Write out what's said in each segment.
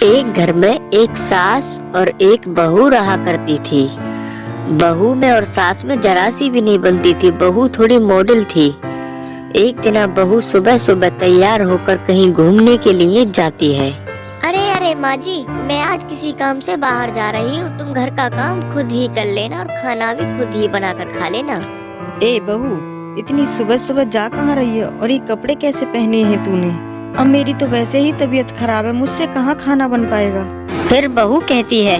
एक घर में एक सास और एक बहू रहा करती थी। बहू में और सास में जरा सी भी नहीं बनती थी। बहू थोड़ी मॉडल थी। एक दिन बहू सुबह सुबह तैयार होकर कहीं घूमने के लिए जाती है। अरे अरे माँ जी, मैं आज किसी काम से बाहर जा रही हूँ। तुम घर का काम खुद ही कर लेना और खाना भी खुद ही बनाकर खा लेना। ए बहू, इतनी सुबह सुबह जा कहाँ रही है और ये कपड़े कैसे पहने हैं तूने? अब मेरी तो वैसे ही तबीयत खराब है, मुझसे कहाँ खाना बन पाएगा। फिर बहू कहती है,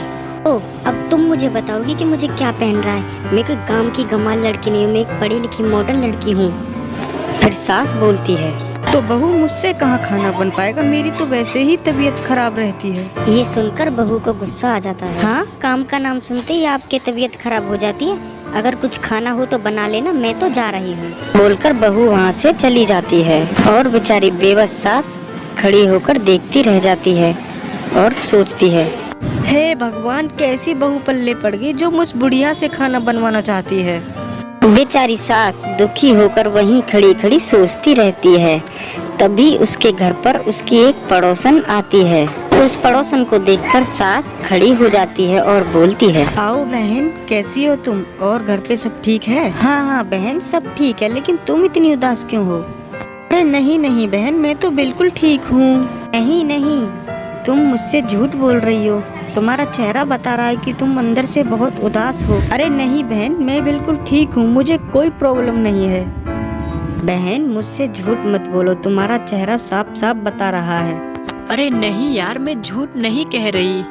ओ, अब तुम मुझे बताओगी कि मुझे क्या पहन रहा है? मैं कोई गांव की गंवार लड़की नहीं हूँ, मैं एक पढ़ी लिखी मॉडर्न लड़की हूँ। फिर सास बोलती है, तो बहू मुझसे कहाँ खाना बन पाएगा, मेरी तो वैसे ही तबीयत खराब रहती है। ये सुनकर बहू को गुस्सा आ जाता है। हाँ, काम का नाम सुनते ही आपकी तबीयत खराब हो जाती है। अगर कुछ खाना हो तो बना लेना, मैं तो जा रही हूँ। बोलकर बहू वहाँ से चली जाती है और बेचारी बेबस सास खड़ी होकर देखती रह जाती है और सोचती है, हे भगवान, कैसी बहू पल्ले पड़ गई जो मुझ बुढ़िया से खाना बनवाना चाहती है। बेचारी सास दुखी होकर वहीं खड़ी खड़ी सोचती रहती है। तभी उसके घर पर उसकी एक पड़ोसन आती है। उस पड़ोसन को देखकर सास खड़ी हो जाती है और बोलती है, आओ बहन, कैसी हो तुम? और घर पे सब ठीक है? हाँ हाँ बहन, सब ठीक है, लेकिन तुम इतनी उदास क्यों हो? अरे नहीं नहीं बहन, मैं तो बिल्कुल ठीक हूँ। नहीं नहीं, तुम मुझसे झूठ बोल रही हो। तुम्हारा चेहरा बता रहा है कि तुम अंदर से बहुत उदास हो। अरे नहीं बहन, मैं बिल्कुल ठीक हूँ, मुझे कोई प्रॉब्लम नहीं है। बहन, मुझसे झूठ मत बोलो, तुम्हारा चेहरा साफ साफ बता रहा है। अरे नहीं यार, मैं झूठ नहीं कह रही,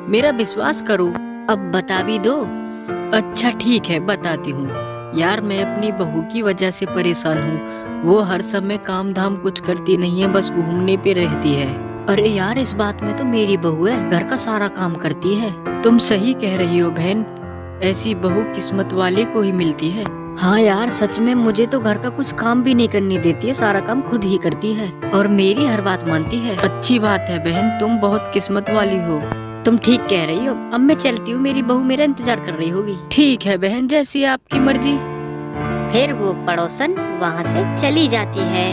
मेरा विश्वास करो। अब बता भी दो। अच्छा ठीक है, बताती हूँ। यार मैं अपनी बहू की वजह से परेशान हूँ। वो हर समय काम धाम कुछ करती नहीं है, बस घूमने पे रहती है। अरे यार, इस बात में तो मेरी बहू है, घर का सारा काम करती है। तुम सही कह रही हो बहन, ऐसी बहू किस्मत वाले को ही मिलती है। हाँ यार, सच में मुझे तो घर का कुछ काम भी नहीं करने देती है, सारा काम खुद ही करती है और मेरी हर बात मानती है। अच्छी बात है बहन, तुम बहुत किस्मत वाली हो। तुम ठीक कह रही हो। अब मैं चलती हूँ, मेरी बहू मेरा इंतजार कर रही होगी। ठीक है बहन, जैसी आपकी मर्जी। फिर वो पड़ोसन वहाँ से चली जाती है।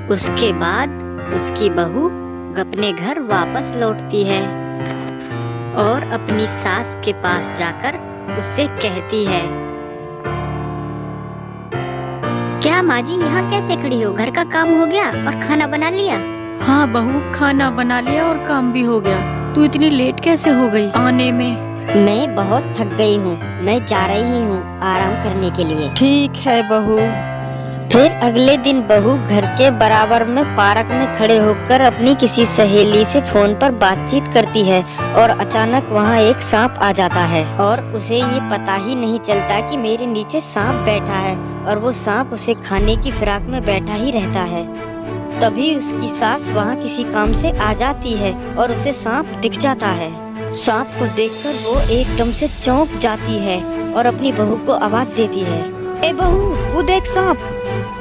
उसके बाद उसकी बहू अपने घर वापस लौटती है और अपनी सास के पास जाकर उससे कहती है, क्या माँ जी, यहाँ कैसे खड़ी हो? घर का काम हो गया और खाना बना लिया? हाँ बहू, खाना बना लिया और काम भी हो गया। तू इतनी लेट कैसे हो गई आने में? मैं बहुत थक गई हूँ, मैं जा रही हूँ आराम करने के लिए। ठीक है बहू। फिर अगले दिन बहू घर के बराबर में पार्क में खड़े होकर अपनी किसी सहेली से फोन पर बातचीत करती है और अचानक वहाँ एक सांप आ जाता है और उसे ये पता ही नहीं चलता कि मेरे नीचे सांप बैठा है और वो सांप उसे खाने की फिराक में बैठा ही रहता है। तभी उसकी सास वहाँ किसी काम से आ जाती है और उसे सांप दिख जाता है। सांप को देखकर वो एकदम से चौंक जाती है और अपनी बहू को आवाज देती है, ए बहू, वो देख सांप।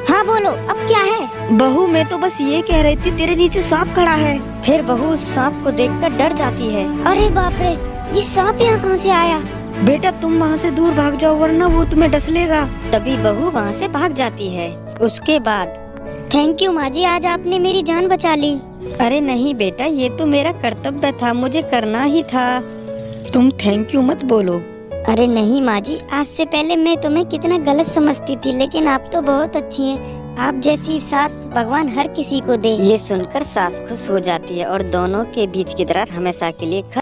हाँ बोलो, अब क्या है? बहू, मैं तो बस ये कह रही थी, तेरे नीचे सांप खड़ा है। फिर बहू उस सांप को देखकर डर जाती है। अरे बाप रे, ये सांप यहाँ कहाँ से आया? बेटा तुम वहाँ से दूर भाग जाओ, वरना वो तुम्हें डस लेगा। तभी बहू वहाँ से भाग जाती है। उसके बाद, थैंक यू माँ जी, आज आपने मेरी जान बचा ली। अरे नहीं बेटा, ये तो मेरा कर्तव्य था, मुझे करना ही था। तुम थैंक यू मत बोलो। अरे नहीं माँ जी, आज से पहले मैं तुम्हें कितना गलत समझती थी, लेकिन आप तो बहुत अच्छी हैं। आप जैसी सास भगवान हर किसी को दे। ये सुनकर सास खुश हो जाती है और दोनों के बीच की दरार हमेशा के लिए